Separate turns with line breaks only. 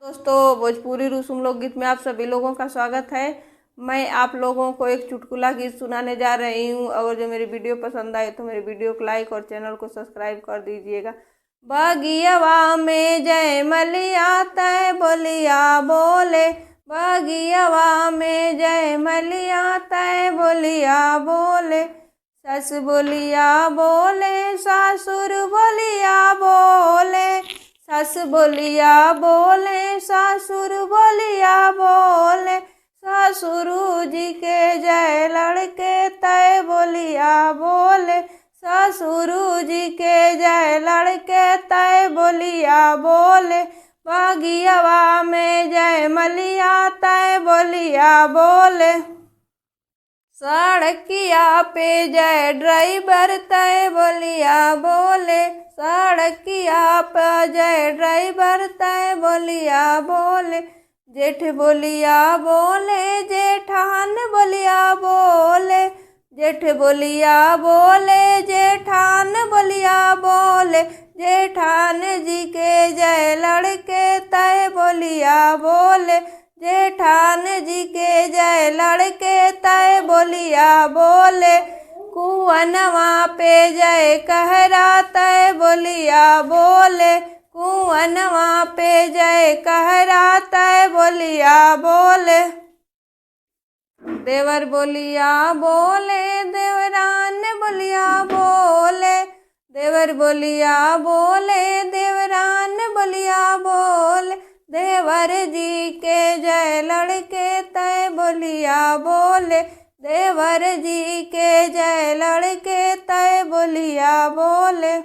दोस्तों, भोजपुरी रसूम लोकगीत में आप सभी लोगों का स्वागत है। मैं आप लोगों को एक चुटकुला गीत सुनाने जा रही हूँ। अगर जो मेरी वीडियो पसंद आए तो मेरे वीडियो को लाइक और चैनल को सब्सक्राइब कर दीजिएगा। बगियवा में जय मलिया तय बोलिया बोले, बगियवा में जय मलिया तय बोलिया बोले। सस बोलिया बोले, सासुर बोलिया बोले, सस बोलिया बोले, सासुर बोलिया बोले। ससुरु जी के जय लड़के तय बोलिया बोले, ससुरु जी के जय लड़के तय बोलिया बोले। बगियवा में जय मलिया तय बोलिया बोले। सड़किया पे जय ड्राइवर तय बोलिया बोले, सड़किया पे जय ड्राइवर तय बोलिया बोले। जेठ बोलिया बोले, जेठान बोलिया बोले, जेठ बोलिया बोले, जेठान बोलिया बोले। जेठान जी के जय लड़के तय बोलिया बोले, जेठान जी के जय लड़के तय बोलिया बोले। कुअनवा पे जय कहरा तय बोलिया बोले, कुअनवा पे जय कहरा तय बोलिया बोले। देवर बोलिया बोले, देवरान बोलिया बोले, देवर बोलिया बोले, देवरान बोलिया बोले। देवर जी के जय लड़के तय बोलिया बोले, देवर जी के जय लड़के तय बोलिया बोले।